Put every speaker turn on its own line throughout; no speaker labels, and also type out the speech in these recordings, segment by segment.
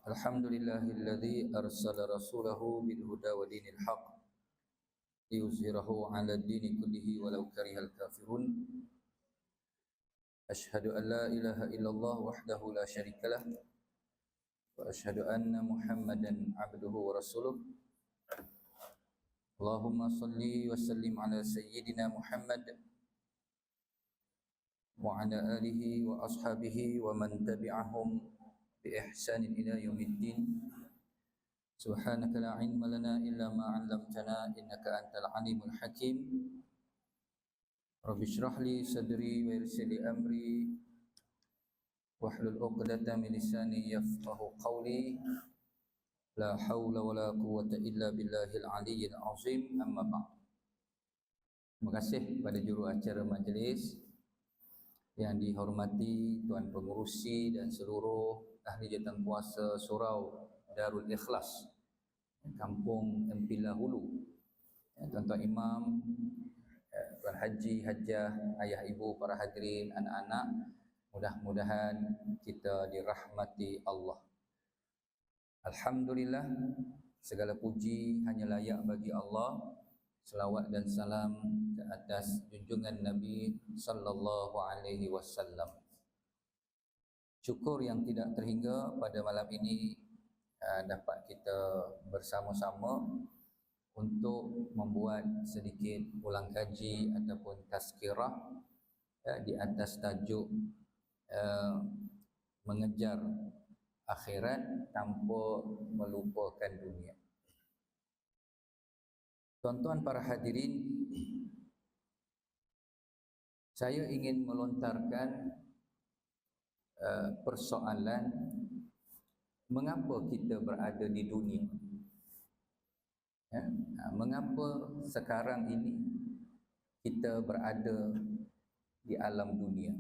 Alhamdulillahilladzi arsala rasulahu bil huda wa dinil haq liyuzhirahu 'ala ad-dini kullihi walau karihal kafirun. Asyhadu an la ilaha illallah wahdahu la syarikalah wa asyhadu anna Muhammadan 'abduhu wa rasuluh. Allahumma salli wa sallim 'ala sayyidina Muhammad wa 'ala alihi wa ashabihi wa man tabi'ahum bi ihsanin ila yaumiddin. Subhanaka la ilma lana illa ma 'allamtana innaka antal alimul hakim. Rabbi shrah li sadri wa yassir li amri wahlul 'uqdatam min lisani yafqahu qawli. La haula wa la quwwata illa billahil aliyyil azim. Amma ba'd. Terima kasih kepada juru acara majlis yang dihormati Tuan Pengerusi dan seluruh ahli jawatankuasa Surau Darul Ikhlas, Kampung Empilah Hulu, tuan-tuan imam, tuan haji, hajah, ayah ibu, para hadirin, anak-anak. Mudah-mudahan kita dirahmati Allah. Alhamdulillah, segala puji hanya layak bagi Allah. Selawat dan salam ke atas junjungan Nabi sallallahu alaihi wasallam. Syukur yang tidak terhingga pada malam ini dapat kita bersama-sama untuk membuat sedikit ulang kaji ataupun tazkirah di atas tajuk mengejar akhirat tanpa melupakan dunia. Tuan-tuan para hadirin, saya ingin melontarkan persoalan mengapa kita berada di dunia. Mengapa sekarang ini kita berada di alam dunia.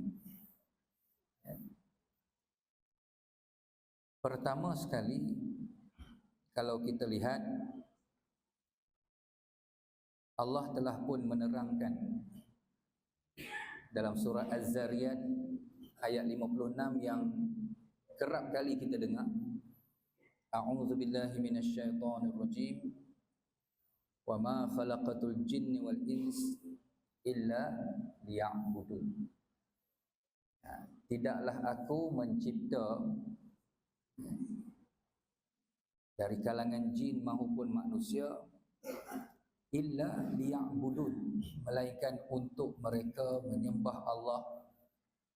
Pertama sekali, kalau kita lihat, Allah telah pun menerangkan dalam surah Az-Zariyat ayat 56 yang kerap kali kita dengar. A'udzubillahi minasyaitonir rajim. Wa ma khalaqatul jinni wal ins illa liya'budun. Tidaklah aku mencipta dari kalangan jin maupun manusia illa liya'budun, melainkan untuk mereka menyembah Allah,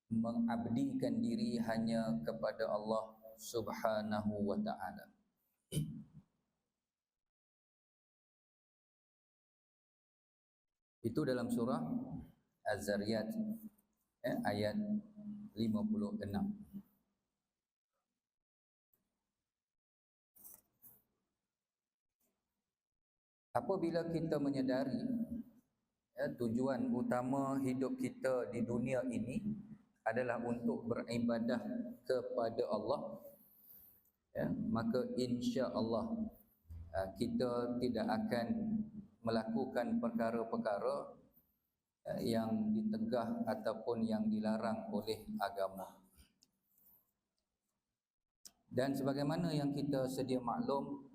mengabdikan diri hanya kepada Allah Subhanahu wa ta'ala. Itu dalam surah Az-Zariyat ayat 56. Apabila kita menyedari tujuan utama hidup kita di dunia ini adalah untuk beribadah kepada Allah, maka insya-Allah kita tidak akan melakukan perkara-perkara yang ditegah ataupun yang dilarang oleh agama. Dan sebagaimana yang kita sedia maklum,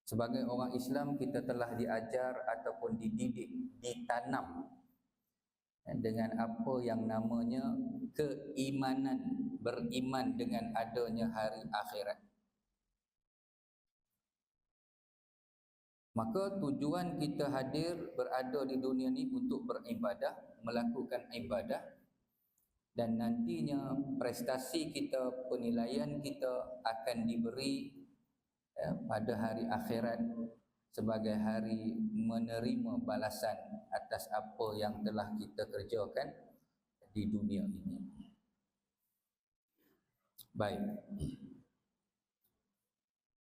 sebagai orang Islam kita telah diajar ataupun dididik, ditanam dengan apa yang namanya keimanan, beriman dengan adanya hari akhirat. Maka tujuan kita hadir berada di dunia ini untuk beribadah, melakukan ibadah, dan nantinya prestasi kita, penilaian kita akan diberi pada hari akhirat sebagai hari menerima balasan atas apa yang telah kita kerjakan di dunia ini. Baik.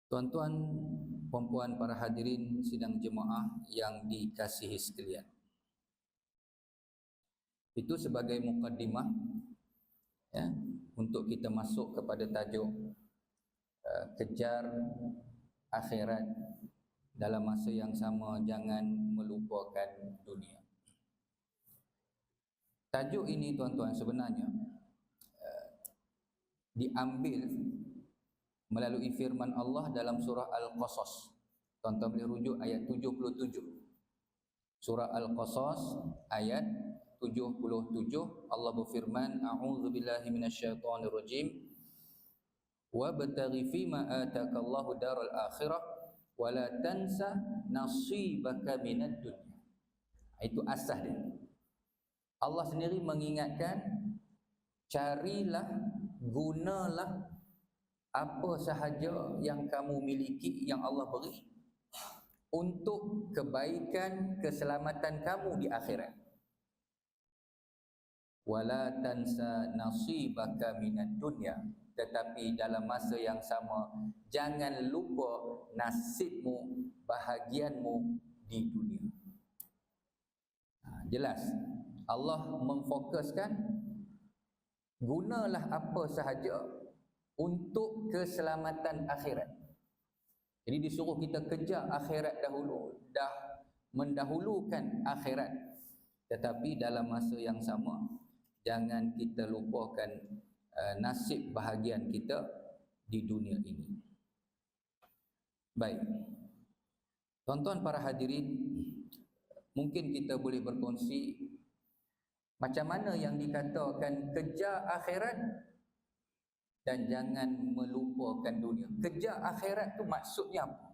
Tuan-tuan, puan-puan, para hadirin sidang jemaah yang dikasihi sekalian. Itu sebagai mukaddimah untuk kita masuk kepada tajuk kejar akhirat, dalam masa yang sama jangan melupakan dunia. Tajuk ini tuan-tuan sebenarnya diambil melalui firman Allah dalam surah Al-Qasas. Tuan-tuan boleh rujuk ayat 77. Surah Al-Qasas ayat 77, Allah berfirman, a'udzubillahi minasyaitonir rajim, wabtaghi fima atakallahu daral akhirah wa la tansa nasibaka minad dunya. Itu asas dia. Allah sendiri mengingatkan, carilah, gunalah apa sahaja yang kamu miliki, yang Allah beri, untuk kebaikan keselamatan kamu di akhirat. Wala tansa nasibaka minad dunya, tetapi dalam masa yang sama jangan lupa nasibmu, bahagianmu di dunia. Jelas Allah memfokuskan, gunalah apa sahaja untuk keselamatan akhirat. Jadi disuruh kita kejar akhirat dahulu, dah mendahulukan akhirat. Tetapi dalam masa yang sama jangan kita lupakan nasib bahagian kita di dunia ini. Baik, tuan-tuan para hadirin, mungkin kita boleh berkongsi macam mana yang dikatakan kejar akhirat dan jangan melupakan dunia. Kejar akhirat tu maksudnya apa?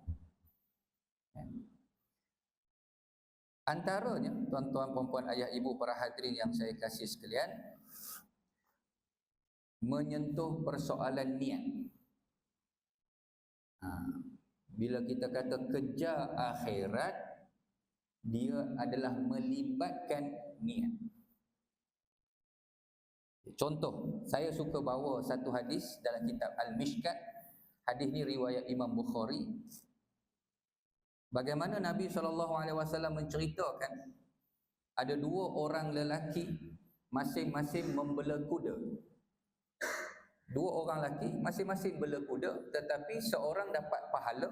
Antaranya, tuan-tuan, puan-puan, ayah, ibu, para hadirin yang saya kasih sekalian, menyentuh persoalan niat. Bila kita kata kejar akhirat, dia adalah melibatkan niat. Contoh, saya suka bawa satu hadis dalam kitab Al-Mishkat. Hadis ni riwayat Imam Bukhari. Bagaimana Nabi SAW menceritakan ada dua orang lelaki masing-masing membela kuda. Dua orang lelaki masing-masing bela kuda, tetapi seorang dapat pahala,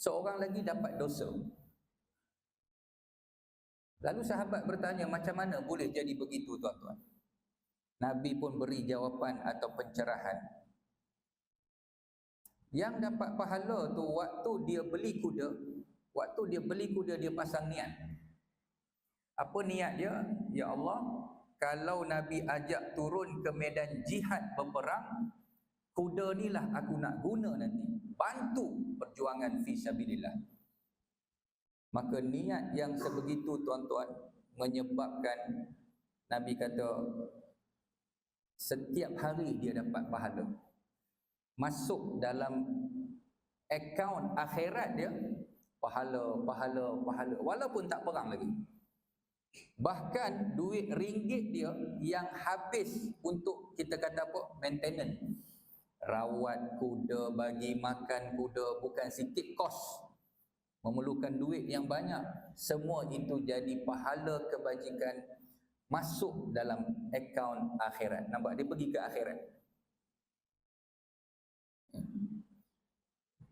seorang lagi dapat dosa. Lalu sahabat bertanya, macam mana boleh jadi begitu, tuan-tuan? Nabi pun beri jawapan atau pencerahan. Yang dapat pahala tu waktu dia beli kuda, dia pasang niat. Apa niat dia? Ya Allah, kalau Nabi ajak turun ke medan jihad berperang, kuda ni lah aku nak guna nanti, bantu perjuangan fi sabilillah. Maka niat yang sebegitu, tuan-tuan, menyebabkan Nabi kata setiap hari dia dapat pahala. Masuk dalam akaun akhirat dia pahala, walaupun tak perang lagi. Bahkan duit ringgit dia yang habis untuk, kita kata apa, maintenance, rawat kuda, bagi makan kuda, bukan sikit kos, memerlukan duit yang banyak. Semua itu jadi pahala kebajikan masuk dalam akaun akhirat. Nampak, dia pergi ke akhirat.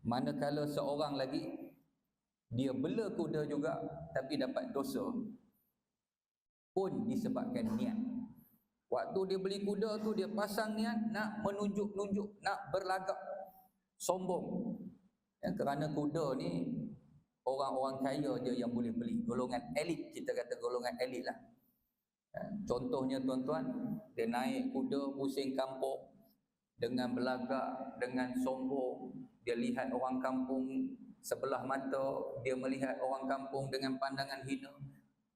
Manakala seorang lagi, dia bela kuda juga tapi dapat dosa, pun disebabkan niat. Waktu dia beli kuda tu, dia pasang niat nak menunjuk-nunjuk, nak berlagak sombong. Kerana kuda ni orang-orang kaya je yang boleh beli, golongan elit, kita kata golongan elit lah. Contohnya, tuan-tuan, dia naik kuda pusing kampung dengan belagak, dengan sombong. Dia lihat orang kampung sebelah mata, dia melihat orang kampung dengan pandangan hina.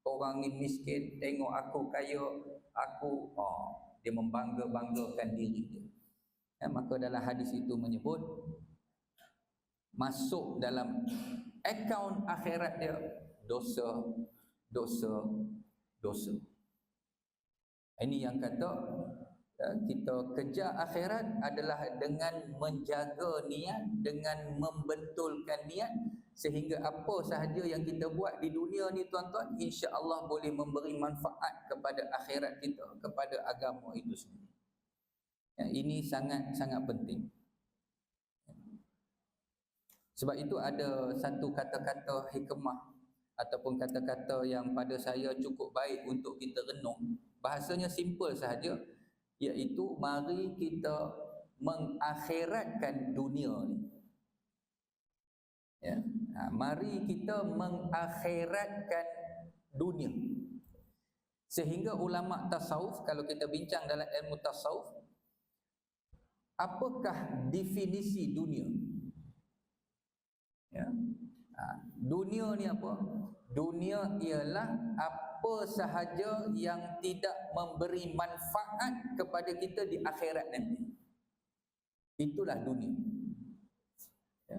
Orang ni miskin, tengok aku kaya, dia membangga-banggakan diri dia. Maka dalam hadis itu menyebut masuk dalam akaun akhirat dia dosa. Ini yang kata kita kejar akhirat adalah dengan menjaga niat, dengan membentulkan niat, sehingga apa sahaja yang kita buat di dunia ni, tuan-tuan, insya-Allah boleh memberi manfaat kepada akhirat kita, kepada agama itu sendiri. Ini sangat-sangat penting. Sebab itu ada satu kata-kata hikmah ataupun kata-kata yang pada saya cukup baik untuk kita renung. Bahasanya simple sahaja, iaitu mari kita mengakhiratkan dunia ni. Ya. Mari kita mengakhiratkan dunia. Sehingga ulama tasawuf, kalau kita bincang dalam ilmu tasawuf, apakah definisi dunia? Ya. Dunia ni apa? Dunia ialah apa sahaja yang tidak memberi manfaat kepada kita di akhirat nanti. Itulah dunia. Ya.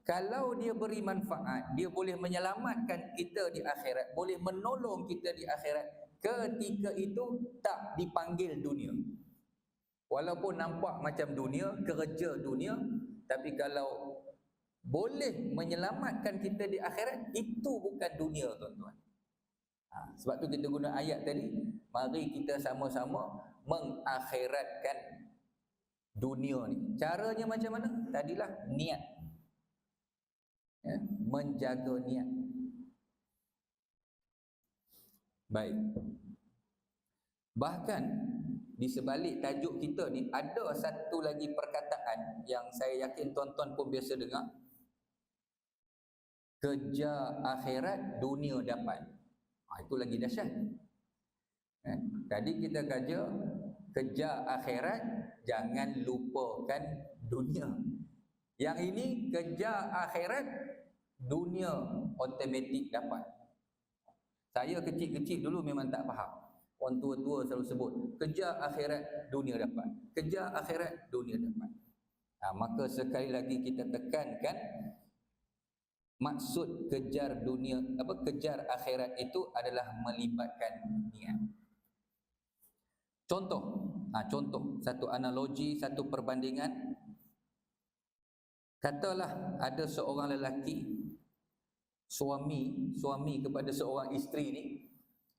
Kalau dia beri manfaat, dia boleh menyelamatkan kita di akhirat, boleh menolong kita di akhirat, ketika itu tak dipanggil dunia. Walaupun nampak macam dunia, kerja dunia, tapi kalau boleh menyelamatkan kita di akhirat, itu bukan dunia, tuan-tuan. Sebab tu kita guna ayat tadi, mari kita sama-sama mengakhiratkan dunia ni. Caranya macam mana? Tadilah niat. Ya, menjaga niat. Baik. Bahkan di sebalik tajuk kita ni ada satu lagi perkataan yang saya yakin tuan-tuan pun biasa dengar. Kejar akhirat, dunia dapat. Itu lagi dahsyat. Tadi kita kejar akhirat, jangan lupakan dunia. Yang ini kejar akhirat, dunia automatik dapat. Saya kecil-kecil dulu memang tak faham. Orang tua-tua selalu sebut, kejar akhirat, dunia dapat. Kejar akhirat, dunia dapat. Maka sekali lagi kita tekankan, maksud kejar dunia, kejar akhirat itu adalah melibatkan niat. Contoh, satu analogi, satu perbandingan. Katalah ada seorang lelaki, suami kepada seorang isteri ni.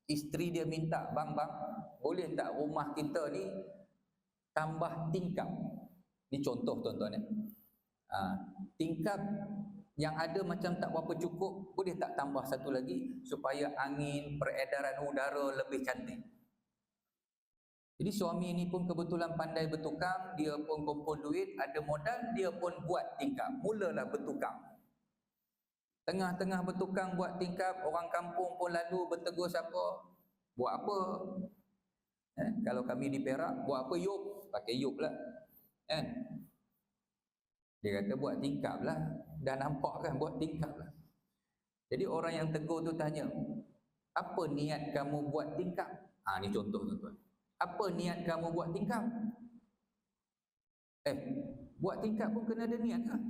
Isteri dia minta, bang, boleh tak rumah kita ni tambah tingkap? Ni contoh, tuan-tuan. Tingkap yang ada macam tak berapa cukup, boleh tak tambah satu lagi supaya angin, peredaran udara lebih cantik? Jadi suami ni pun kebetulan pandai bertukang, dia pun kumpul duit, ada modal, dia pun buat tingkap. Mulalah bertukang. Tengah-tengah bertukang buat tingkap, orang kampung pun lalu bertegur siapa? Buat apa? Kalau kami di Perak, buat apa yub? Pakai yub lah. Dia kata buat tingkap lah. Dah nampak kan buat tingkap lah. Jadi orang yang tegur tu tanya, apa niat kamu buat tingkap? Ni contoh, tuan-tuan. Apa niat kamu buat tingkap? Buat tingkap pun kena ada niat kan?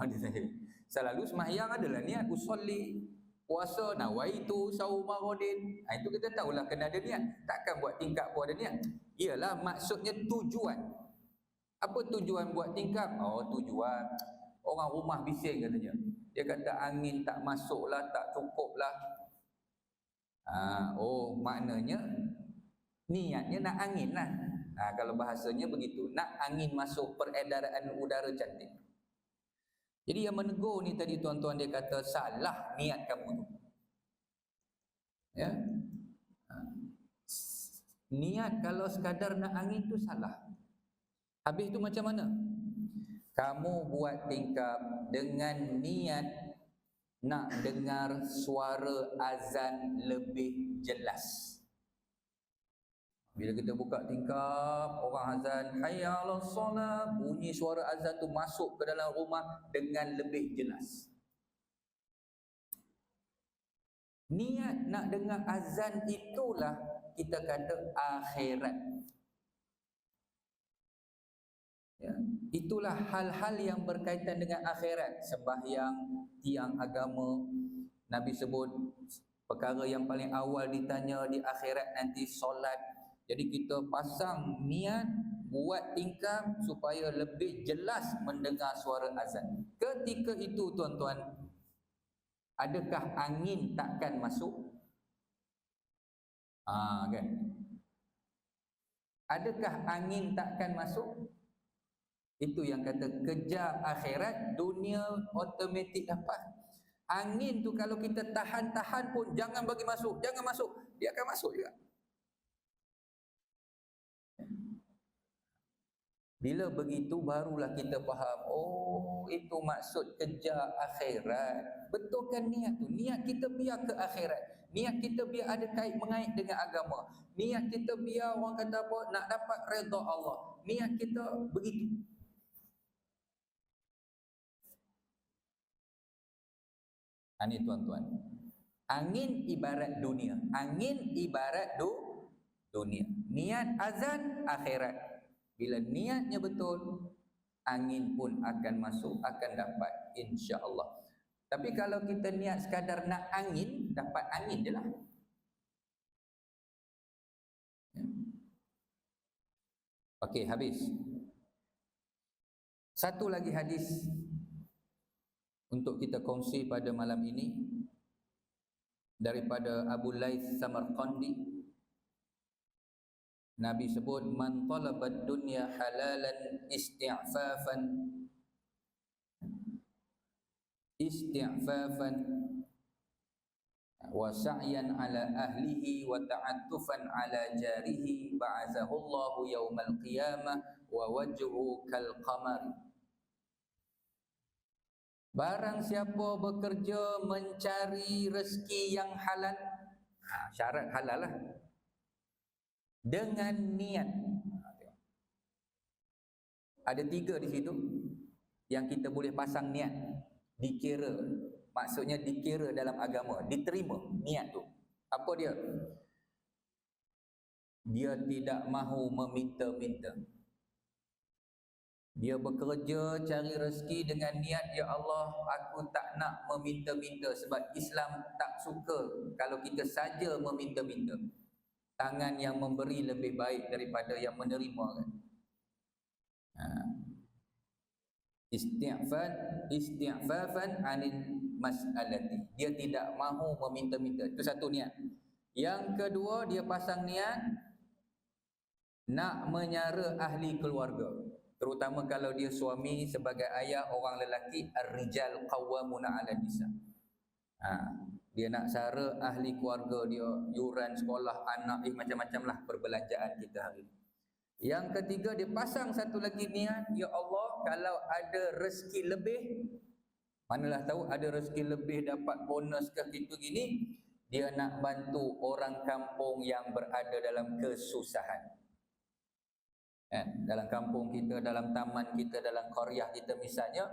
Dia tanya. Selalu sembahyang adalah niat, usolli, puasa, nawaitu, saumarodin. Itu kita tahulah kena ada niat. Takkan buat tingkap pun ada niat. Ialah maksudnya tujuan. Apa tujuan buat tingkap? Tujuan orang rumah bising katanya. Dia kata angin tak masuk lah, tak cukup lah. Maknanya niatnya nak angin lah. Kalau bahasanya begitu, nak angin masuk, peredaran udara cantik. Jadi yang menegur ni tadi, tuan-tuan, dia kata salah niat kamu tu. Ya. Niat kalau sekadar nak angin tu salah. Habis tu macam mana? Kamu buat tingkap dengan niat nak dengar suara azan lebih jelas. Bila kita buka tingkap, orang azan hayya 'alas solah, bunyi suara azan tu masuk ke dalam rumah dengan lebih jelas. Niat nak dengar azan itulah kita kata akhirat. Ya, itulah hal-hal yang berkaitan dengan akhirat. Sembahyang, tiang agama, Nabi sebut perkara yang paling awal ditanya di akhirat nanti solat. Jadi kita pasang niat buat tingkap supaya lebih jelas mendengar suara azan. Ketika itu, tuan-tuan, adakah angin takkan masuk? Kan? Adakah angin takkan masuk? Itu yang kata kejar akhirat, dunia automatik dapat. Angin tu kalau kita tahan-tahan pun, jangan bagi masuk, jangan masuk, dia akan masuk juga. Bila begitu barulah kita faham, oh itu maksud kejar akhirat. Betulkan niat tu. Niat kita biar ke akhirat. Niat kita biar ada kait mengait dengan agama. Niat kita biar orang kata apa, nak dapat redha Allah. Niat kita begitu. Ini tuan-tuan. Angin ibarat dunia. Angin ibarat dunia. Niat azan akhirat. Bila niatnya betul, angin pun akan masuk, akan dapat, insya-Allah. Tapi kalau kita niat sekadar nak angin, dapat angin je lah. Okey, habis. Satu lagi hadis untuk kita kongsi pada malam ini daripada Abu Laits Samarqandi. Nabi sebut, man talabad dunya halalan isti'fafan wa sa'yan ala ahlihi wa ta'attufan ala jarihi ba'athahu Allahu yaumal qiyamah wa wajhu kal qamar. Barang siapa bekerja mencari rezeki yang halal, syarat halal lah, dengan niat. Ada 3 di situ yang kita boleh pasang niat, dikira, maksudnya dikira dalam agama, diterima niat tu. Apa dia? Dia tidak mahu meminta-minta. Dia bekerja cari rezeki dengan niat, ya Allah, aku tak nak meminta-minta, sebab Islam tak suka kalau kita saja meminta-minta. Tangan yang memberi lebih baik daripada yang menerima, kan? Isti'fafan anil mas'alati. Dia tidak mahu meminta-minta. Itu satu niat. Yang kedua, dia pasang niat nak menyara ahli keluarga. Terutama kalau dia suami, sebagai ayah, orang lelaki, ar-rijal qawwamuna 'ala nisa. Dia nak sara ahli keluarga dia, yuran sekolah anak, macam-macam lah perbelanjaan kita hari ini. Yang ketiga, dia pasang satu lagi niat, ya Allah, kalau ada rezeki lebih, manalah tahu ada rezeki lebih, dapat bonus ke gitu gini, dia nak bantu orang kampung yang berada dalam kesusahan. Dalam kampung kita, dalam taman kita, dalam qaryah kita misalnya,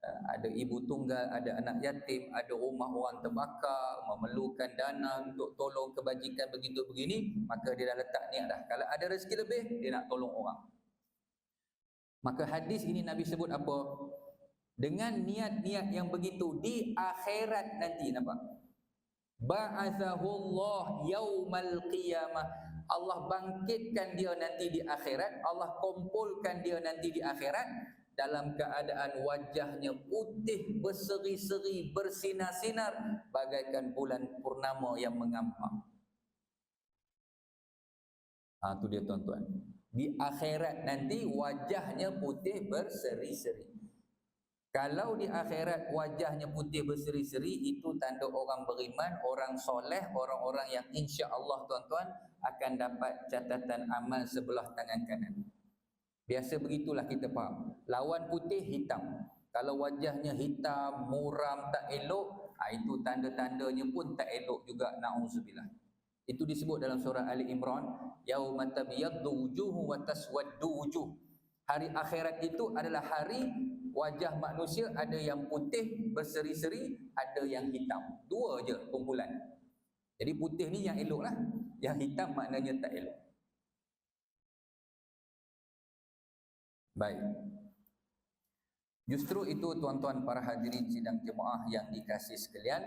ada ibu tunggal, ada anak yatim, ada rumah orang terbakar, memerlukan dana untuk tolong kebajikan begitu begini, maka dia dah letak niat dah. Kalau ada rezeki lebih, dia nak tolong orang. Maka hadis ini Nabi sebut apa? Dengan niat-niat yang begitu di akhirat nanti, nampak? Ba'athahullah yaumal qiyamah. Allah bangkitkan dia nanti di akhirat, Allah kumpulkan dia nanti di akhirat dalam keadaan wajahnya putih berseri-seri, bersinar-sinar bagaikan bulan purnama yang mengampang. Itu dia tuan-tuan. Di akhirat nanti wajahnya putih berseri-seri. Kalau di akhirat wajahnya putih berseri-seri, itu tanda orang beriman, orang soleh, orang-orang yang insya-Allah tuan-tuan akan dapat catatan amal sebelah tangan kanan. Biasa begitulah kita faham. Lawan putih, hitam. Kalau wajahnya hitam, muram, tak elok, itu tanda-tandanya pun tak elok juga, na'udzubillah. Itu disebut dalam surah Ali Imran, yauma tabyaddu wujuhu wa taswaddu wujuh. Hari akhirat itu adalah hari wajah manusia ada yang putih berseri-seri, ada yang hitam. 2 je kumpulan. Jadi putih ni yang elok lah, yang hitam maknanya tak elok. Baik. Justru itu tuan-tuan para hadirin sidang jemaah yang dikasihi sekalian,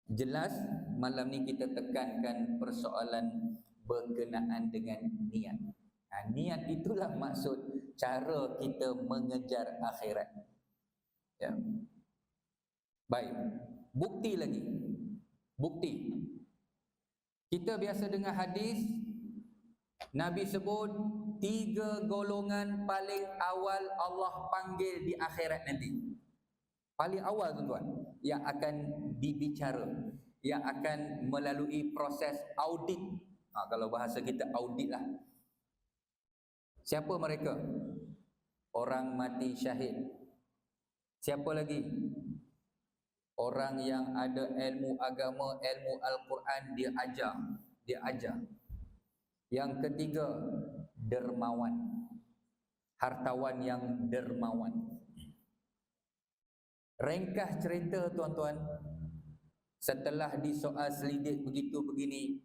jelas malam ni kita tekankan persoalan berkenaan dengan niat. Niat itulah maksud cara kita mengejar akhirat. Ya. Baik. Bukti lagi. Bukti. Kita biasa dengar hadis, Nabi sebut 3 golongan paling awal Allah panggil di akhirat nanti. Paling awal tuan-tuan, yang akan dibicara, yang akan melalui proses audit. Kalau bahasa kita audit lah. Siapa mereka? Orang mati syahid. Siapa lagi? Orang yang ada ilmu agama, ilmu Al-Quran, dia ajar. Yang ketiga, dermawan. Hartawan yang dermawan. Ringkas cerita tuan-tuan, setelah disoal selidik begitu begini,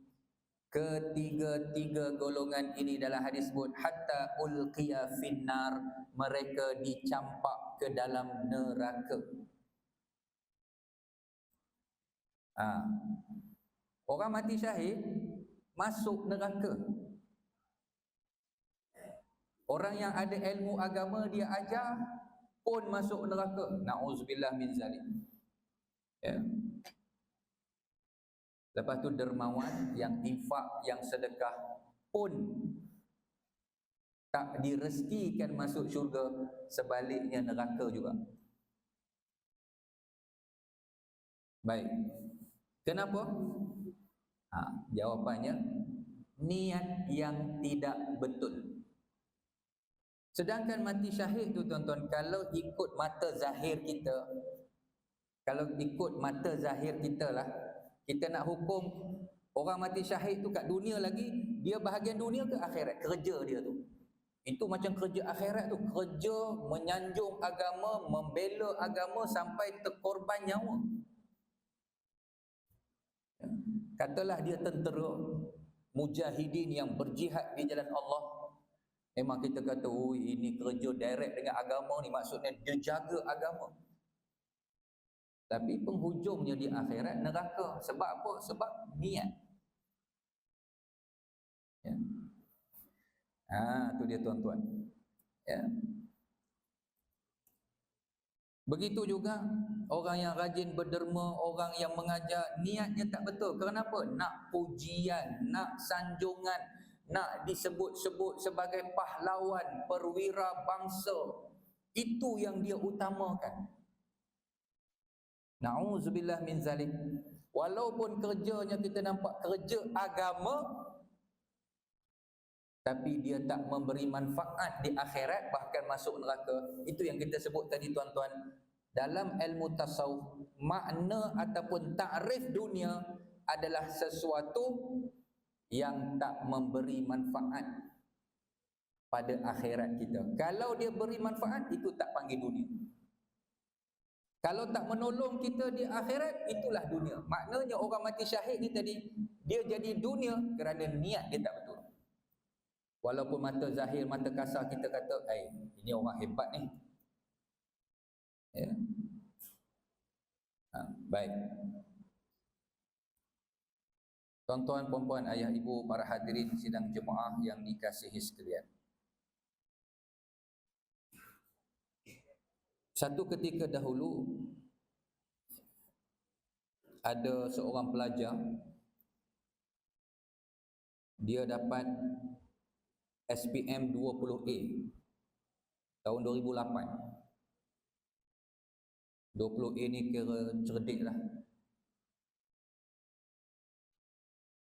ketiga-tiga golongan ini dalam hadis sebut hatta ulqiya finnar, mereka dicampak ke dalam neraka. Orang mati syahid masuk neraka. Orang yang ada ilmu agama dia ajar pun masuk neraka. Na'udzubillah min zalik. Ya. Lepas tu dermawan, yang infak, yang sedekah pun tak direzekikan masuk syurga, sebaliknya neraka juga. Baik. Kenapa? Jawapannya niat yang tidak betul. Sedangkan mati syahid tu tuan-tuan, kalau ikut mata zahir kita, lah, kita nak hukum orang mati syahid tu kat dunia lagi, dia bahagian dunia ke akhirat? Kerja dia tu, itu macam kerja akhirat tu, kerja menyanjung agama, membela agama sampai terkorban nyawa. Katalah dia tentera mujahidin yang berjihad di jalan Allah, memang kita kata, oh ini kerja direct dengan agama ni, maksudnya dia jaga agama. Tapi penghujungnya di akhirat neraka. Sebab apa? Sebab niat. Ya. Tu dia tuan-tuan. Ya. Begitu juga orang yang rajin berderma, orang yang mengajar, niatnya tak betul. Kenapa? Nak pujian, nak sanjungan, nak disebut-sebut sebagai pahlawan, perwira bangsa. Itu yang dia utamakan. Na'udzubillah min zalik. Walaupun kerjanya kita nampak kerja agama, tapi dia tak memberi manfaat di akhirat, bahkan masuk neraka. Itu yang kita sebut tadi tuan-tuan. Dalam ilmu tasawuf, makna ataupun takrif dunia adalah sesuatu yang tak memberi manfaat pada akhirat kita. Kalau dia beri manfaat, itu tak panggil dunia. Kalau tak menolong kita di akhirat, itulah dunia. Maknanya orang mati syahid ni tadi, dia jadi dunia kerana niat dia tak betul. Walaupun mata zahir, mata kasar kita kata, ini orang hebat ni. Ya. Baik. Tuan-tuan, puan-puan, ayah, ibu, para hadirin sidang jemaah yang dikasihi sekalian. Satu ketika dahulu, ada seorang pelajar, dia dapat SPM 20A tahun 2008. 20A ni kira cerdik lah.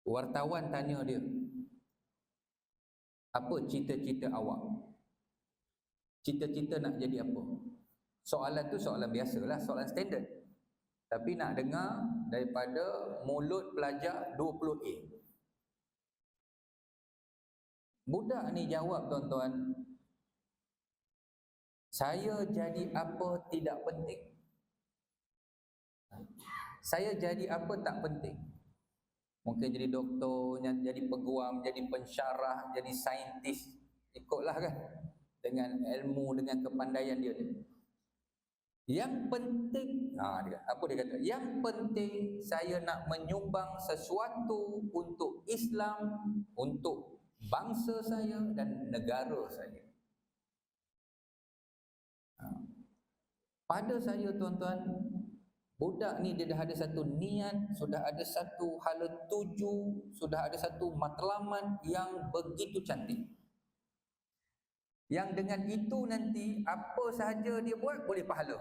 Wartawan tanya dia, apa cita-cita awak? Cita-cita nak jadi apa? Soalan tu soalan biasalah, soalan standard. Tapi nak dengar daripada mulut pelajar 20A. Budak ni jawab tuan-tuan, saya jadi apa tidak penting. Saya jadi apa tak penting. Mungkin jadi doktor, jadi peguam, jadi pensyarah, jadi saintis, ikutlah kan, dengan ilmu, dengan kepandaian dia. Yang penting, apa dia kata? Yang penting saya nak menyumbang sesuatu untuk Islam, untuk bangsa saya dan negara saya. Pada saya tuan-tuan, budak ni dia dah ada satu niat, sudah ada satu hala tuju, sudah ada satu matlamat yang begitu cantik. Yang dengan itu nanti apa sahaja dia buat boleh pahala.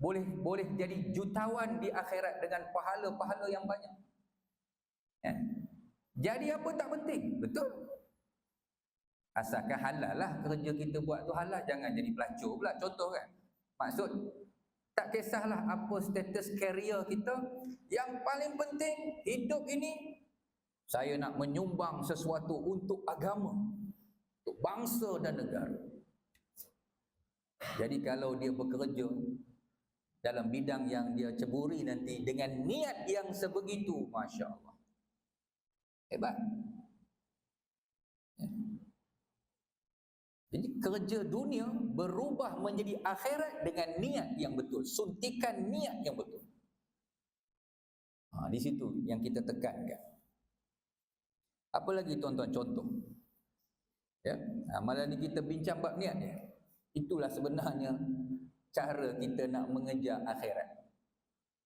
Boleh jadi jutawan di akhirat dengan pahala-pahala yang banyak. Jadi apa tak penting, betul? Asalkan halal lah, kerja kita buat tu halal, jangan jadi pelacur pula. Contoh kan, maksud tak kisahlah apa status karier kita, yang paling penting hidup ini saya nak menyumbang sesuatu untuk agama, untuk bangsa dan negara. Jadi kalau dia bekerja dalam bidang yang dia ceburi nanti dengan niat yang sebegitu, Masya Allah, hebat. Jadi kerja dunia berubah menjadi akhirat dengan niat yang betul, suntikan niat yang betul. Di situ yang kita tekankan. Apa lagi tuan-tuan contoh? Ya, malam ni kita bincang bab niat ya. Itulah sebenarnya cara kita nak mengejar akhirat.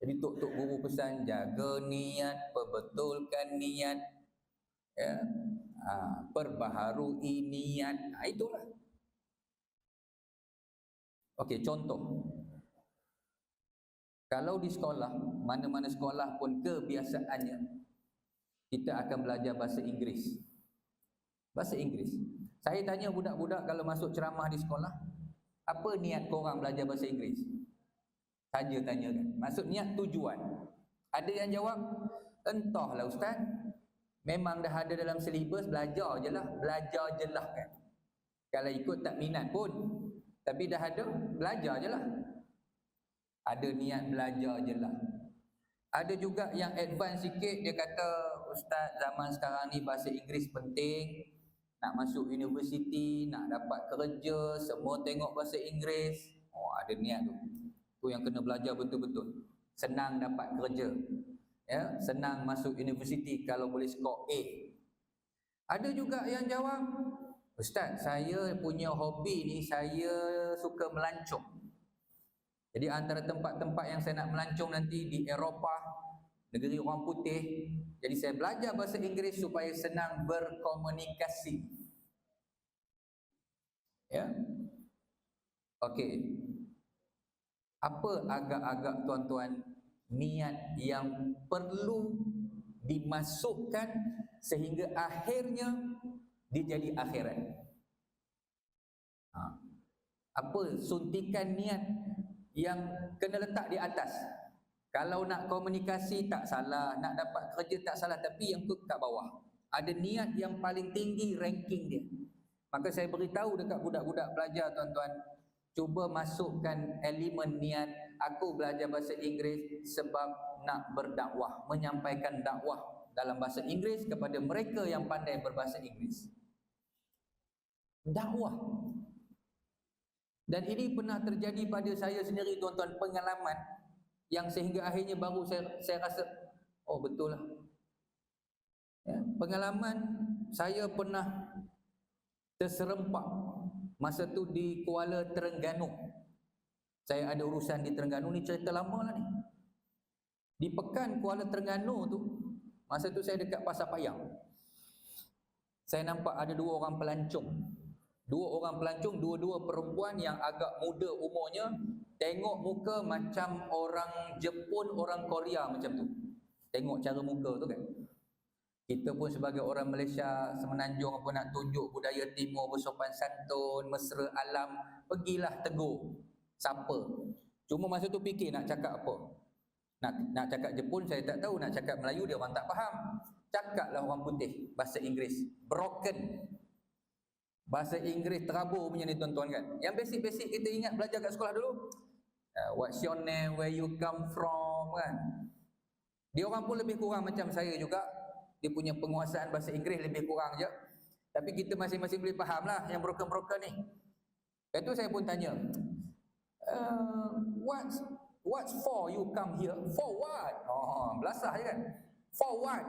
Jadi tok-tok guru pesan, jaga niat, perbetulkan niat, ya, perbaharui niat. Itulah. Okey, contoh. Kalau di sekolah, mana-mana sekolah pun kebiasaannya kita akan belajar bahasa Inggeris. Bahasa Inggeris. Saya tanya budak-budak kalau masuk ceramah di sekolah, apa niat korang belajar bahasa Inggeris? Saja tanya kan. Maksud niat tujuan. Ada yang jawab, entahlah ustaz. Memang dah ada dalam silibus, belajar je lah. Belajar je lah kan. Kalau ikut tak minat pun. Tapi dah ada, belajar je lah. Ada niat belajar je lah. Ada juga yang advance sikit, dia kata, ustaz zaman sekarang ni bahasa Inggeris penting. Nak masuk universiti, nak dapat kerja, semua tengok bahasa Inggeris. Ada niat tu. Tu yang kena belajar betul-betul. Senang dapat kerja. Ya, senang masuk universiti kalau boleh skor A. Ada juga yang jawab, ustaz, saya punya hobi ni, saya suka melancong. Jadi antara tempat-tempat yang saya nak melancong nanti di Eropah, negeri orang putih. Jadi saya belajar bahasa Inggeris supaya senang berkomunikasi. Ya. Okey. Apa agak-agak tuan-tuan niat yang perlu dimasukkan sehingga akhirnya dia jadi akhirat? Apa suntikan niat yang kena letak di atas? Kalau nak komunikasi tak salah, nak dapat kerja tak salah, tapi yang tu kat bawah. Ada niat yang paling tinggi ranking dia. Maka saya beritahu dekat budak-budak pelajar tuan-tuan, cuba masukkan elemen niat. Aku belajar bahasa Inggeris sebab nak berdakwah, menyampaikan dakwah dalam bahasa Inggeris kepada mereka yang pandai berbahasa Inggeris. Dakwah. Dan ini pernah terjadi pada saya sendiri tuan-tuan, pengalaman yang sehingga akhirnya baru saya rasa, oh betul lah. Ya, pengalaman saya pernah terserempak masa tu di Kuala Terengganu. Saya ada urusan di Terengganu, ni cerita lama lah ni. Di pekan Kuala Terengganu tu, masa tu saya dekat Pasar Payang. Saya nampak ada dua orang pelancong. Dua-dua perempuan yang agak muda umurnya. Tengok muka macam orang Jepun, orang Korea macam tu. Tengok cara muka tu kan. Kita pun sebagai orang Malaysia semenanjung apa nak tunjuk budaya timur, bersopan santun, mesra alam, pergilah tegur. Siapa? Cuma masa tu fikir nak cakap apa. Nak cakap Jepun saya tak tahu, nak cakap Melayu dia orang tak faham. Cakaplah orang putih bahasa Inggeris. Broken. Bahasa Inggeris terabur punya ni tuan-tuan kan. Yang basic-basic kita ingat belajar kat sekolah dulu. What's your name, where you come from kan. Dia orang pun lebih kurang macam saya juga. Dia punya penguasaan bahasa Inggeris lebih kurang je. Tapi kita masing-masing boleh faham lah yang broken-broken ni. Lepas tu saya pun tanya, what's for you come here? For what? Belasah je kan. For what?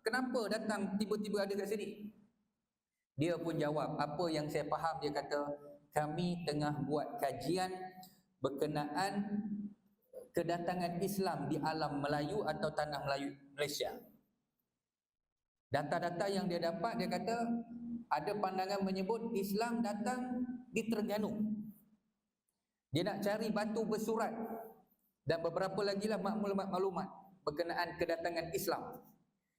Kenapa datang tiba-tiba ada kat sini? Dia pun jawab, apa yang saya faham, dia kata, kami tengah buat kajian berkenaan kedatangan Islam di alam Melayu atau tanah Melayu Malaysia. Data-data yang dia dapat, dia kata, ada pandangan menyebut Islam datang di Terengganu. Dia nak cari batu bersurat dan beberapa lagi lah maklumat-maklumat berkenaan kedatangan Islam.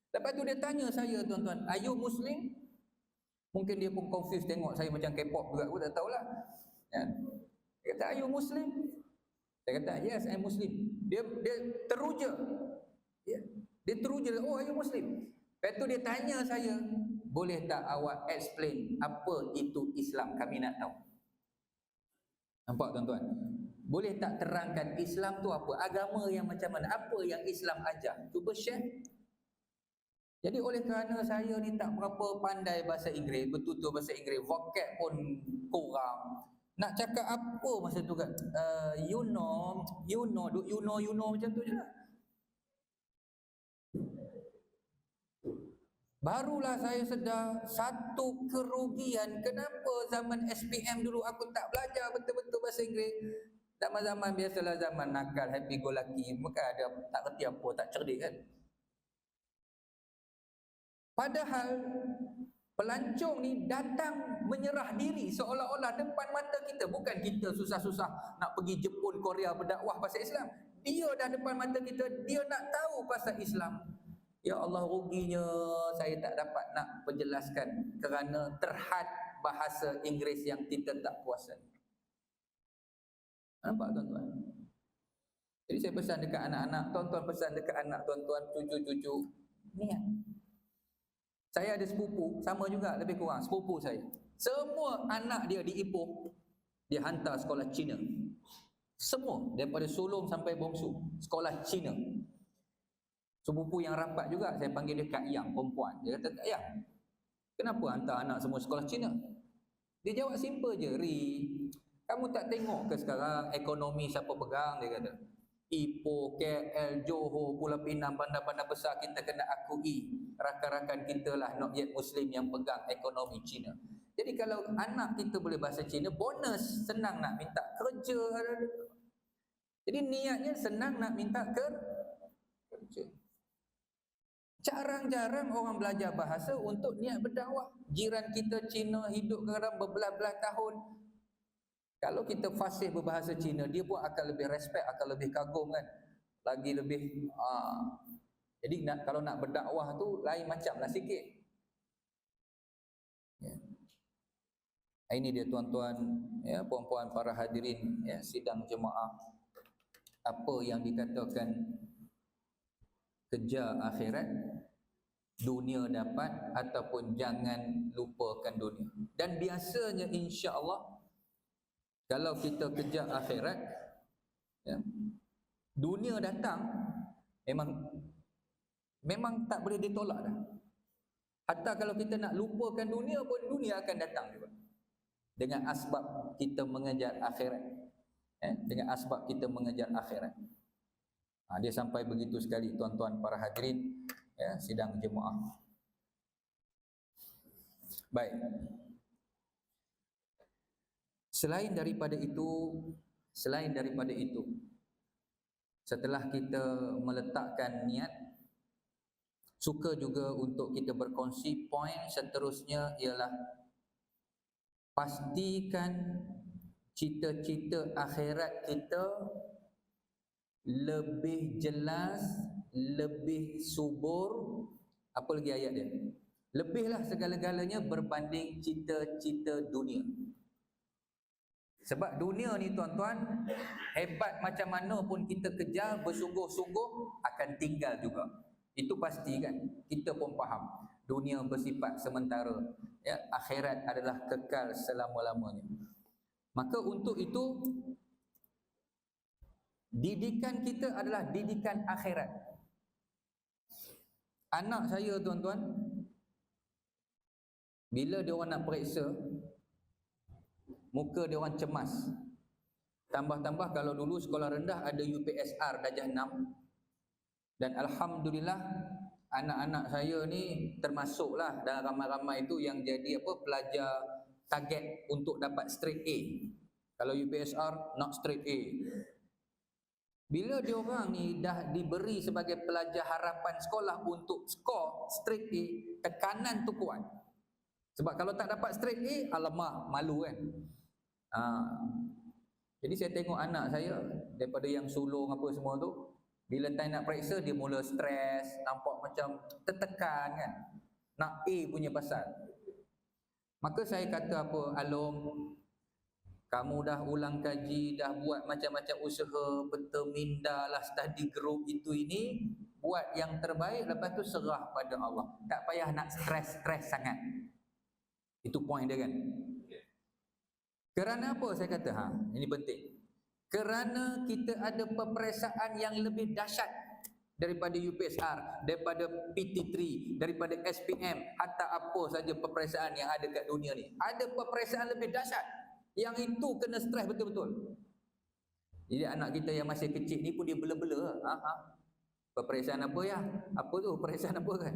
Lepas tu dia tanya saya, tuan-tuan, are you Muslim? Mungkin dia pun confused tengok saya macam K-pop juga, aku tak tahulah. Ya. Dia kata, "Are you Muslim?" Saya kata, "Yes, I'm Muslim." Dia teruja. Ya. Dia teruja, "Oh, are you Muslim?" Lepas tu dia tanya saya, "Boleh tak awak explain apa itu Islam? Kami nak tahu." Nampak tuan-tuan? Boleh tak terangkan Islam tu apa? Agama yang macam mana? Apa yang Islam ajar? Cuba share. Jadi oleh kerana saya ni tak berapa pandai bahasa Inggeris, bertutur bahasa Inggeris, vocab pun kurang. Nak cakap apa masa tu kan? You know macam tu je lah. Barulah saya sedar satu kerugian kenapa zaman SPM dulu aku tak belajar betul-betul bahasa Inggeris. Zaman-zaman biasalah, zaman nakal, happy go lucky, maka ada tak kerti apa, tak cerdik kan. Padahal pelancong ni datang menyerah diri seolah-olah depan mata kita. Bukan kita susah-susah nak pergi Jepun, Korea berdakwah pasal Islam. Dia dah depan mata kita, dia nak tahu pasal Islam. Ya Allah, ruginya saya tak dapat nak penjelaskan kerana terhad bahasa Inggeris yang kita tak kuasai. Nampak tuan-tuan? Jadi saya pesan dekat anak-anak, tuan-tuan pesan dekat anak tuan-tuan, cucu-cucu, niat. Saya ada sepupu, sama juga lebih kurang, sepupu saya. Semua anak dia di Ipoh, dia hantar sekolah Cina. Semua, daripada sulung sampai bongsu, sekolah Cina. Sepupu yang rapat juga, saya panggil dia Kak Yang, perempuan. Dia kata, "Kak Yang, kenapa hantar anak semua sekolah Cina?" Dia jawab simple je, "Ri, kamu tak tengok ke sekarang ekonomi siapa pegang?" Dia kata, "Ipoh, KL, Johor, Pulau Pinang, bandar-bandar besar kita kena akui rakan-rakan kita lah not yet Muslim yang pegang ekonomi Cina. Jadi kalau anak kita boleh bahasa Cina, bonus, senang nak minta kerja." Jadi niatnya senang nak minta kerja. Jarang-jarang orang belajar bahasa untuk niat berdakwah. Jiran kita Cina hidup kadang berbelas-belas tahun. Kalau kita fasih berbahasa Cina, dia pun akan lebih respect, akan lebih kagum kan. Lagi lebih jadi kalau nak berdakwah tu lain macam lah sikit. Ya. Ini dia tuan-tuan, ya, puan-puan, para hadirin, ya, sidang jemaah. Apa yang dikatakan kejar akhirat, dunia dapat, ataupun jangan lupakan dunia. Dan biasanya insya-Allah kalau kita kejar akhirat, ya, dunia datang memang tak boleh ditolak dah. Hatta kalau kita nak lupakan dunia pun, dunia akan datang juga. Dengan asbab kita mengejar akhirat. Dengan asbab kita mengejar akhirat. Dia sampai begitu sekali tuan-tuan para hadirin, ya, sidang jemaah. Baik. Selain daripada itu, setelah kita meletakkan niat, suka juga untuk kita berkongsi poin seterusnya ialah pastikan cita-cita akhirat kita lebih jelas, lebih subur. Apa lagi ayat dia? Lebihlah segala-galanya berbanding cita-cita dunia. Sebab dunia ni tuan-tuan, hebat macam mana pun kita kejar bersungguh-sungguh, akan tinggal juga. Itu pasti kan? Kita pun faham. Dunia bersifat sementara, ya, akhirat adalah kekal selama-lamanya. Maka untuk itu, didikan kita adalah didikan akhirat. Anak saya tuan-tuan, bila dia orang nak periksa, muka dia orang cemas. Tambah-tambah kalau dulu sekolah rendah ada UPSR darjah 6. Dan alhamdulillah anak-anak saya ni termasuklah dalam ramai-ramai itu yang jadi pelajar target untuk dapat straight A. Kalau UPSR not straight A. Bila dia orang ni dah diberi sebagai pelajar harapan sekolah untuk skor straight A, tekanan tu kuat. Sebab kalau tak dapat straight A, alamak, malu kan. Jadi saya tengok anak saya daripada yang sulung apa semua tu, bila time nak periksa dia mula stres, nampak macam tertekan kan. Nak A punya pasal. Maka saya kata apa, Along, kamu dah ulang kaji, dah buat macam-macam usaha, berteminda lah, study group itu ini, buat yang terbaik, lepas tu serah pada Allah. Tak payah nak stres sangat. Itu point dia kan. Kerana apa saya kata? Ini penting. Kerana kita ada peperiksaan yang lebih dahsyat daripada UPSR, daripada PT3, daripada SPM, hatta apa saja peperiksaan yang ada kat dunia ni. Ada peperiksaan lebih dahsyat. Yang itu kena stres betul-betul. Jadi anak kita yang masih kecil ni pun dia bela-bela. Peperiksaan apa ya? Apa tu? Peperiksaan apa kan?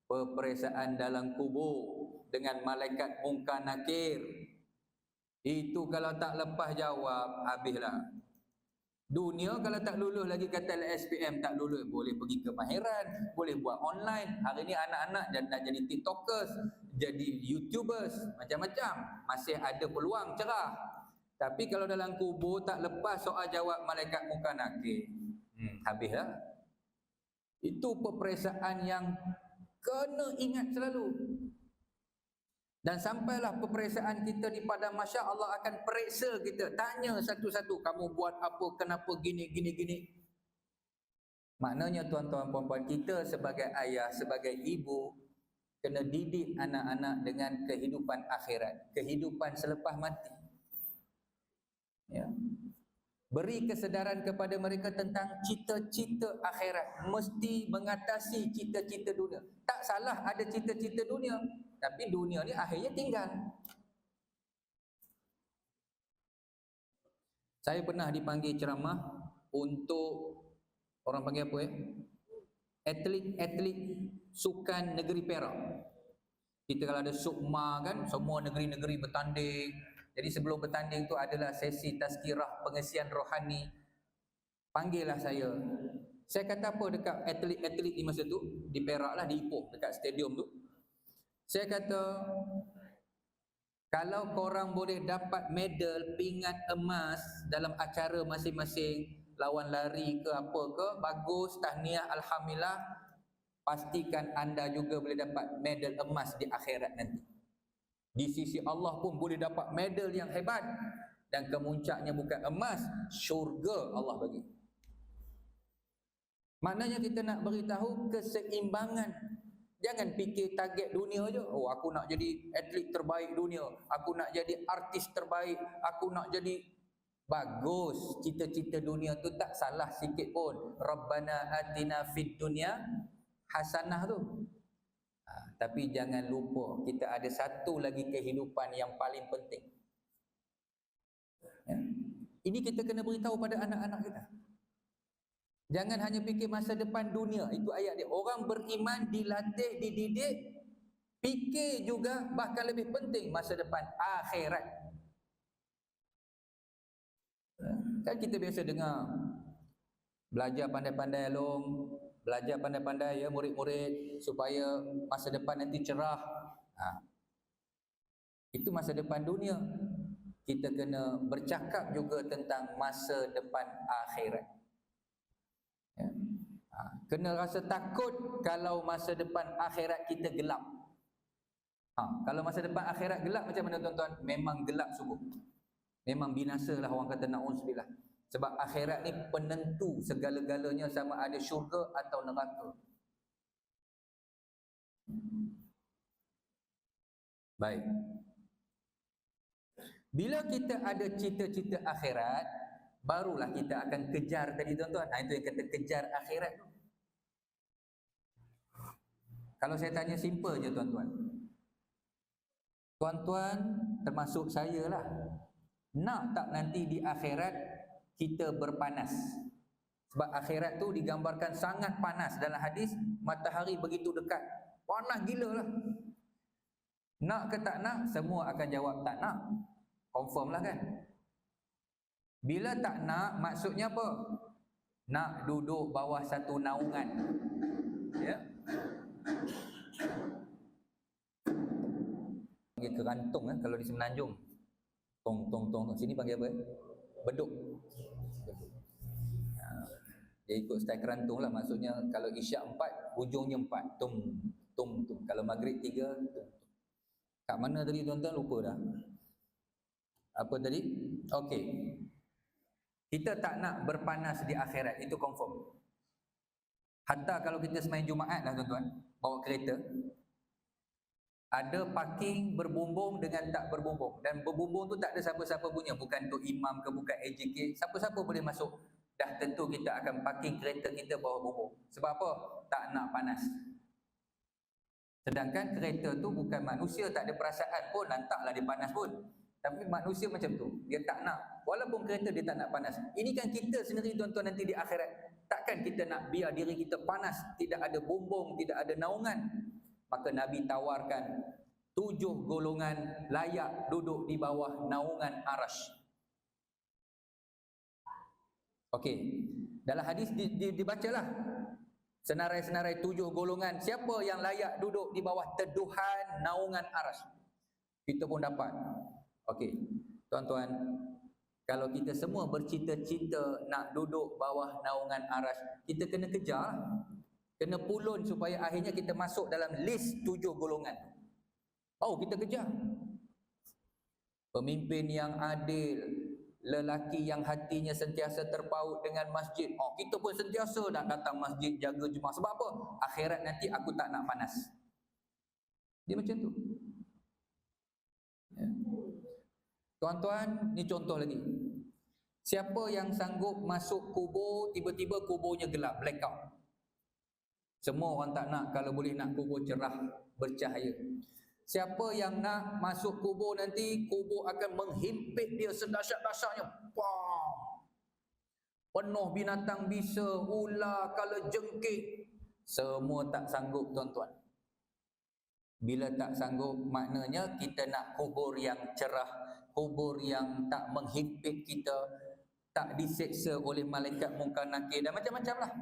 Peperiksaan dalam kubur dengan malaikat Munkar Nakir. Itu kalau tak lepas jawab, habislah. Dunia kalau tak lulus lagi kata SPM tak lulus, boleh pergi ke Mahiran, boleh buat online. Hari ni anak-anak nak jadi TikTokers, jadi YouTubers, macam-macam. Masih ada peluang cerah. Tapi kalau dalam kubur tak lepas soal jawab malaikat Munkar Nakir, habislah. Itu peperiksaan yang kena ingat selalu. Dan sampailah peperiksaan kita di padang mahsyar, Allah akan periksa kita, tanya satu-satu, kamu buat apa, kenapa gini. Maknanya tuan-tuan puan-puan, kita sebagai ayah, sebagai ibu, kena didik anak-anak dengan kehidupan akhirat, kehidupan selepas mati. Ya. Beri kesedaran kepada mereka tentang cita-cita akhirat, mesti mengatasi cita-cita dunia. Tak salah ada cita-cita dunia, tapi dunia ni akhirnya tinggal. Saya pernah dipanggil ceramah untuk, orang panggil apa atlet sukan negeri Perak. Kita kalau ada sukma kan, semua negeri-negeri bertanding. Jadi sebelum bertanding tu adalah sesi tazkirah, pengisian rohani. Panggillah saya. Saya kata apa dekat atlet-atlet di masa tu, di Perak lah, di Ipoh, dekat stadium tu. Saya kata, kalau korang boleh dapat medal pingat emas dalam acara masing-masing, lawan lari ke apa ke, bagus, tahniah, alhamdulillah. Pastikan anda juga boleh dapat medal emas di akhirat nanti. Di sisi Allah pun boleh dapat medal yang hebat. Dan kemuncaknya bukan emas, syurga Allah bagi. Maknanya kita nak beritahu keseimbangan. Jangan fikir target dunia je. Oh, aku nak jadi atlet terbaik dunia, aku nak jadi artis terbaik, aku nak jadi... Bagus, cita-cita dunia tu tak salah sikit pun. Rabbana atina fid dunya hasanah tu. Tapi jangan lupa, kita ada satu lagi kehidupan yang paling penting. Ya. Ini kita kena beritahu pada anak-anak kita. Jangan hanya fikir masa depan dunia. Itu ayat dia. Orang beriman dilatih, dididik, fikir juga bahkan lebih penting masa depan akhirat. Kan kita biasa dengar, belajar pandai-pandai Long, belajar pandai-pandai ya murid-murid, supaya masa depan nanti cerah. Itu masa depan dunia. Kita kena bercakap juga tentang masa depan akhirat. Ya. Kena rasa takut kalau masa depan akhirat kita gelap. Kalau masa depan akhirat gelap macam mana tuan-tuan? Memang gelap sungguh. Memang binasa lah, orang kata na'udzubillah. Sebab akhirat ni penentu segala-galanya, sama ada syurga atau neraka. Baik. Bila kita ada cita-cita akhirat, barulah kita akan kejar tadi tuan-tuan. Itu yang kata kejar akhirat tu. Kalau saya tanya simple je tuan-tuan. Tuan-tuan termasuk saya lah, nak tak nanti di akhirat kita berpanas? Sebab akhirat tu digambarkan sangat panas. Dalam hadis, matahari begitu dekat, panas gila lah. Nak ke tak nak? Semua akan jawab tak nak. Confirm lah kan. Bila tak nak, maksudnya apa? Nak duduk bawah satu naungan. Ya. Panggil kerantung kalau di Semenanjung. Tong. Sini panggil apa? Beduk. Dia ikut style kerantung lah. Maksudnya kalau isyak 4, hujungnya 4. Tum. Kalau maghrib 3, tum. Kat mana tadi tuan-tuan, lupa dah. Apa tadi? Okey. Kita tak nak berpanas di akhirat, itu confirm. Hatta kalau kita semain Jumaat lah tuan-tuan, bawa kereta, ada parking berbumbung dengan tak berbumbung. Dan berbumbung tu tak ada siapa-siapa punya, bukan tu imam ke, bukan AJK, siapa-siapa boleh masuk. Dah tentu kita akan parking kereta kita bawah bumbung. Sebab apa? Tak nak panas. Sedangkan kereta tu bukan manusia, tak ada perasaan pun, lantaklah dia panas pun. Tapi manusia macam tu, dia tak nak. Walaupun kereta dia tak nak panas. Ini kan kita sendiri tuan-tuan nanti di akhirat. Takkan kita nak biar diri kita panas, tidak ada bumbung, tidak ada naungan. Maka Nabi tawarkan 7 golongan layak duduk di bawah naungan arash. Okey, dalam hadis dibacalah senarai-senarai 7 golongan. Siapa yang layak duduk di bawah teduhan naungan arash? Kita pun dapat. Okey, tuan-tuan, kalau kita semua bercita-cita nak duduk bawah naungan arash, kita kena kejar, kena pulun supaya akhirnya kita masuk dalam list 7 golongan. Oh, kita kejar. Pemimpin yang adil, lelaki yang hatinya sentiasa terpaut dengan masjid. Oh, kita pun sentiasa nak datang masjid, jaga Jumaat. Sebab apa? Akhirat nanti aku tak nak panas. Dia macam tu. Ya. Tuan-tuan, ni contoh lagi. Siapa yang sanggup masuk kubur, tiba-tiba kuburnya gelap, blackout. Semua orang tak nak, kalau boleh nak kubur cerah, bercahaya. Siapa yang nak masuk kubur nanti, kubur akan menghimpit dia sedahsyat-dahsyatnya. Penuh binatang bisa, ular, kala jengkit. Semua tak sanggup tuan-tuan. Bila tak sanggup, maknanya kita nak kubur yang cerah, kubur yang tak menghimpit kita, tak diseksa oleh malaikat mungkar nakir dan macam-macam lah.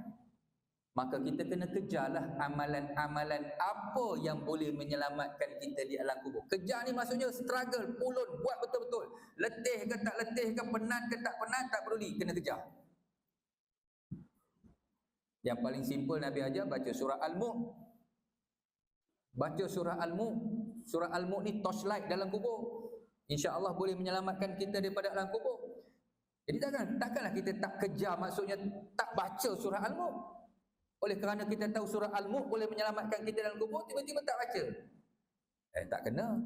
Maka kita kena kejarlah amalan-amalan apa yang boleh menyelamatkan kita di alam kubur. Kejar ni maksudnya struggle, pulun, buat betul-betul. Letih ke tak letih ke, penat ke tak penat, tak peduli, kena kejar. Yang paling simple Nabi ajar, baca surah Al-Mulk. Baca surah Al-Mulk. Surah Al-Mulk ni torchlight dalam kubur. InsyaAllah boleh menyelamatkan kita daripada alam kubur. Jadi takkanlah kita tak kejar, maksudnya tak baca surah Al-Mulk. Oleh kerana kita tahu surah Al-Mulk boleh menyelamatkan kita dalam kubur, tiba-tiba tak baca. Tak kena.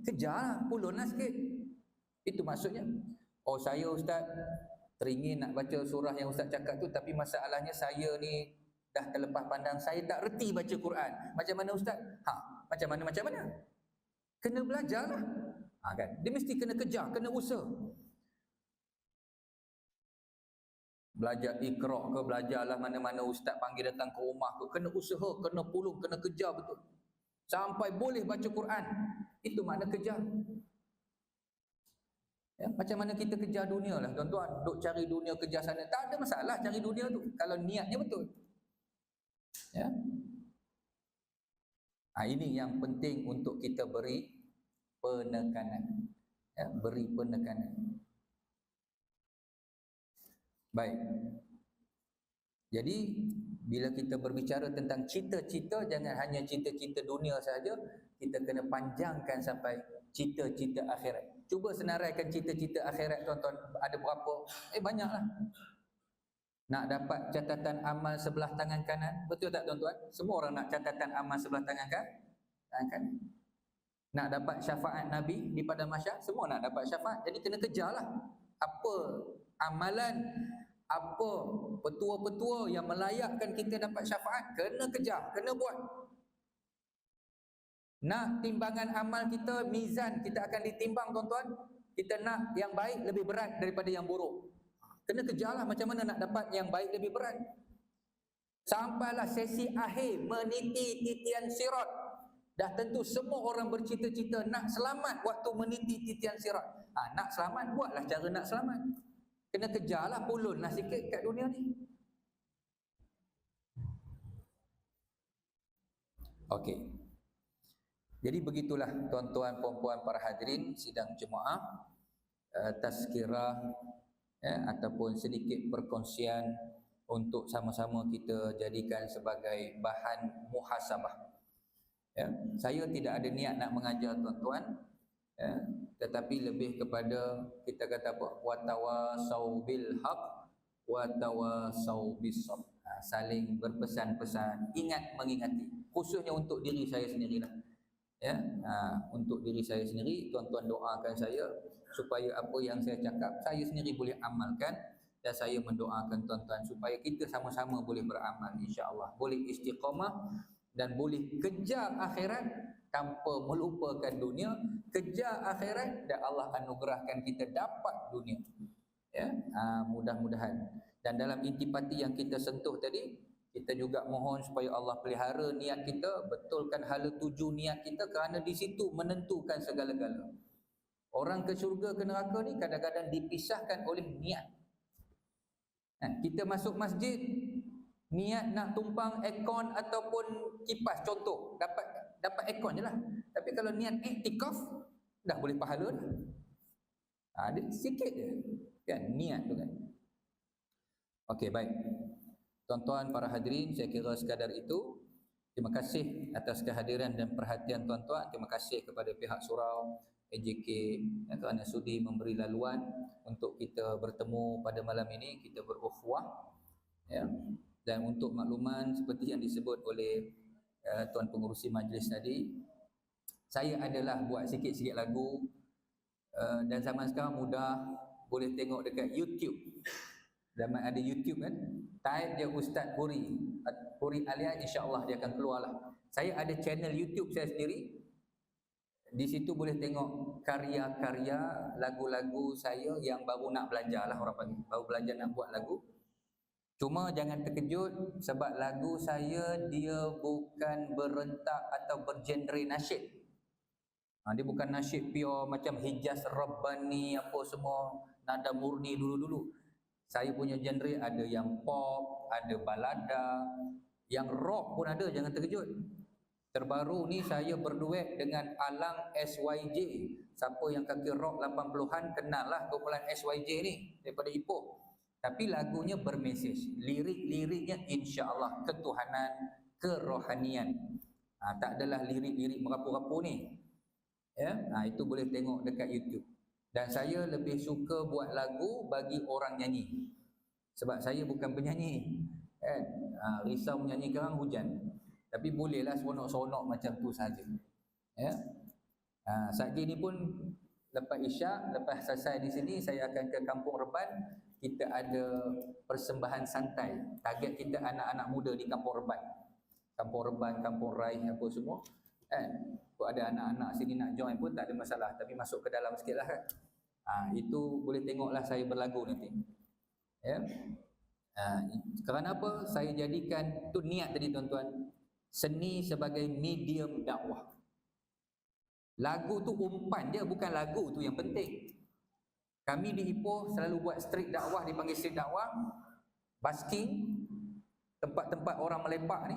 Kejar, pulunlah sikit. Itu maksudnya. Oh, saya Ustaz teringin nak baca surah yang Ustaz cakap tu, tapi masalahnya saya ni dah terlepas pandang, saya tak reti baca Quran. Macam mana Ustaz? Macam mana? Kena belajarlah. Kan? Dia mesti kena kejar, kena usaha. Belajar Iqra' ke, belajarlah mana-mana ustaz panggil datang ke rumah ke, kena usaha, kena pulung, kena kejar betul sampai boleh baca Quran. Itu makna kejar. Ya, macam mana kita kejar dunia lah tuan-tuan, duk cari dunia, kejar sana, tak ada masalah cari dunia tu kalau niatnya betul. Ya. Ini yang penting untuk kita beri penekanan. Ya, beri penekanan. Baik. Jadi bila kita berbicara tentang cita-cita, jangan hanya cita-cita dunia saja, kita kena panjangkan sampai cita-cita akhirat. Cuba senaraikan cita-cita akhirat tuan-tuan, ada berapa? Banyaklah. Nak dapat catatan amal sebelah tangan kanan, betul tak tuan-tuan? Semua orang nak catatan amal sebelah tangan kanan. Nak dapat syafaat Nabi di padang mahsyar, semua nak dapat syafaat. Jadi kena kejarlah apa amalan, apa petua-petua yang melayakkan kita dapat syafaat, kena kejar, kena buat. Nak timbangan amal kita, mizan kita akan ditimbang tuan-tuan, kita nak yang baik lebih berat daripada yang buruk, kena kejarlah macam mana nak dapat yang baik lebih berat. Sampailah sesi akhir, meniti titian sirat. Dah tentu semua orang bercita-cita nak selamat waktu meniti titian sirat. Nak selamat, buatlah cara nak selamat. Kena kejarlah, pulunlah sikit kat dunia ni. Okey. Jadi begitulah tuan-tuan, puan-puan, para hadirin sidang Jumaat, tazkirah ataupun sedikit perkongsian untuk sama-sama kita jadikan sebagai bahan muhasabah. Ya, saya tidak ada niat nak mengajar tuan-tuan, ya, tetapi lebih kepada kita kata apa, watawasau bil haq watawasau bis sabr. Saling berpesan-pesan, ingat mengingati, khususnya untuk diri saya sendirilah. Ya, untuk diri saya sendiri, tuan-tuan doakan saya supaya apa yang saya cakap saya sendiri boleh amalkan, dan saya mendoakan tuan-tuan supaya kita sama-sama boleh beramal, insya-Allah boleh istiqamah dan boleh kejar akhirat tanpa melupakan dunia, kejar akhirat dan Allah anugerahkan kita dapat dunia. Ya, mudah-mudahan. Dan dalam intipati yang kita sentuh tadi, kita juga mohon supaya Allah pelihara niat kita, betulkan hala tuju niat kita, kerana di situ menentukan segala-gala. Orang ke syurga ke neraka ni kadang-kadang dipisahkan oleh niat. Kita masuk masjid, niat nak tumpang aircon ataupun kipas, contoh, dapat aircon je lah. Tapi kalau niat iktikaf, dah boleh pahala dah. Ada sikit je kan niat tu kan. Okey, baik. Tuan-tuan para hadirin, saya kira sekadar itu. Terima kasih atas kehadiran dan perhatian tuan-tuan. Terima kasih kepada pihak surau AJK kerana sudi memberi laluan untuk kita bertemu pada malam ini, kita berukhuwah, ya. Dan untuk makluman seperti yang disebut oleh tuan pengurusi majlis tadi, saya adalah buat sikit-sikit lagu, dan zaman sekarang mudah, boleh tengok dekat YouTube. Zaman ada YouTube kan, type je Ustaz Puri Alias, insya-Allah dia akan keluarlah. Saya ada channel YouTube saya sendiri. Di situ boleh tengok karya-karya lagu-lagu saya yang baru nak belajar lah, orang panggil, baru belajar nak buat lagu. Cuma jangan terkejut sebab lagu saya dia bukan berentak atau bergenre nasyid. Dia bukan nasyid pure macam Hijaz Rabbani apa semua, nada murni dulu-dulu. Saya punya genre ada yang pop, ada balada, yang rock pun ada, jangan terkejut. Terbaru ni saya berduet dengan Alang SYJ. Siapa yang kaki rock 80-an kenal lah kumpulan SYJ ni daripada Ipoh. Tapi lagunya bermesej, lirik-liriknya insya-Allah ketuhanan, kerohanian. Tak adalah lirik-lirik merapu-rapu ni. Ya, itu boleh tengok dekat YouTube. Dan saya lebih suka buat lagu bagi orang nyanyi. Sebab saya bukan penyanyi. Kan? Risau menyanyikan hujan. Tapi bolehlah seronok-seronok macam tu saja. Ya. Satgi ni pun lepas Isyak, lepas selesai di sini saya akan ke Kampung Reban. Kita ada persembahan santai. Target kita anak-anak muda di Kampung Reban. Kampung Reban, Kampung Raih apa semua. Kan? Kalau ada anak-anak sini nak join pun tak ada masalah, tapi masuk ke dalam sikit lah kan. Itu boleh tengoklah saya berlagu nanti. Ya. Kerana apa? Saya jadikan tu niat tadi tuan-tuan, seni sebagai medium dakwah. Lagu tu umpan je, bukan lagu tu yang penting. Kami di Ipoh selalu buat street dakwah, dipanggil street dakwah, basking, tempat-tempat orang melepak ni.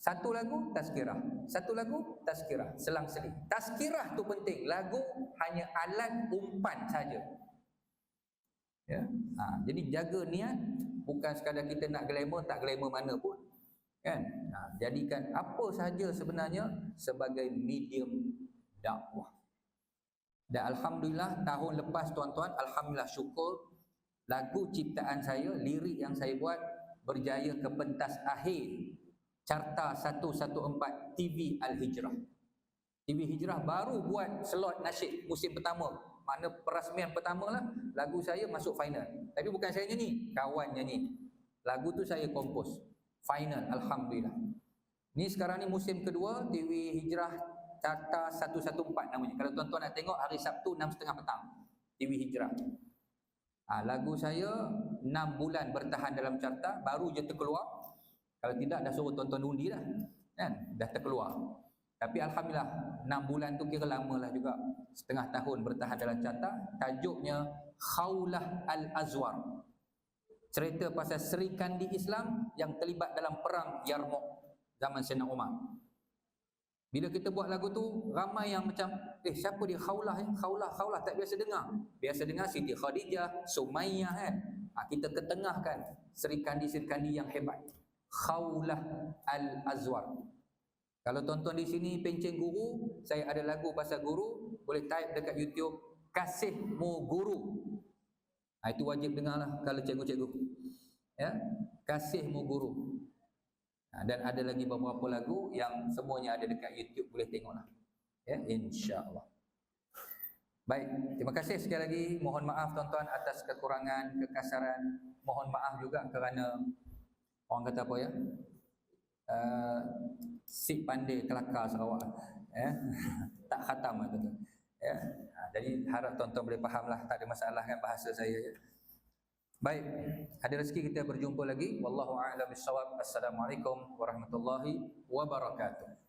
Satu lagu tazkirah, satu lagu tazkirah, selang-seling. Tazkirah tu penting, lagu hanya alat umpan saja. Ya. Jadi jaga niat, bukan sekadar kita nak glamour, tak glamour mana pun. Kan? Jadikan apa sahaja sebenarnya sebagai medium dakwah. Dan alhamdulillah tahun lepas tuan-tuan, alhamdulillah syukur, lagu ciptaan saya, lirik yang saya buat berjaya ke pentas akhir Carta 114 TV Al-Hijrah. TV Hijrah baru buat slot nasyid musim pertama. Mana perasmian pertama lah, lagu saya masuk final. Tapi bukan saya nyanyi, kawan nyanyi. Lagu tu saya kompos. Final, alhamdulillah. Ni sekarang ni musim kedua, TV Hijrah Carta 114 namanya. Kalau tuan-tuan nak tengok, hari Sabtu 6.30 petang. TV Hijrah. Lagu saya 6 bulan bertahan dalam carta, baru je terkeluar. Kalau tidak dah suruh tuan-tuan undi dah. Kan? Dah terkeluar. Tapi alhamdulillah 6 bulan tu kira lama lah juga. Setengah tahun bertahan dalam carta. Tajuknya Khawlah Al-Azwar. Cerita pasal Sri Kandi Islam yang terlibat dalam perang Yarmouk zaman Sayyidina Umar. Bila kita buat lagu tu, ramai yang macam, siapa dia Khawlah ya? Khawlah tak biasa dengar. Biasa dengar Siti Khadijah, Sumayyah kan. Kita ketengahkan Sri Kandi yang hebat. Khawlah Al-Azwar. Kalau tonton di sini pencen guru, saya ada lagu pasal guru, boleh type dekat YouTube, Kasihmu Guru. Itu wajib dengarlah kalau cikgu-cikgu. Ya, Kasihmu Guru. Dan ada lagi beberapa lagu yang semuanya ada dekat YouTube, boleh tengoklah. Ya, insya-Allah. Baik, terima kasih sekali lagi. Mohon maaf tuan-tuan atas kekurangan, kekasaran. Mohon maaf juga kerana orang kata apa ya? Si pandai kelakar Sarawak. Ya. Tak khatam tu. Ya. Jadi harap tuan-tuan boleh fahamlah, tak ada masalah kan bahasa saya ya. Baik, ada rezeki kita berjumpa lagi. Wallahu a'lam bissawab. Assalamualaikum warahmatullahi wabarakatuh.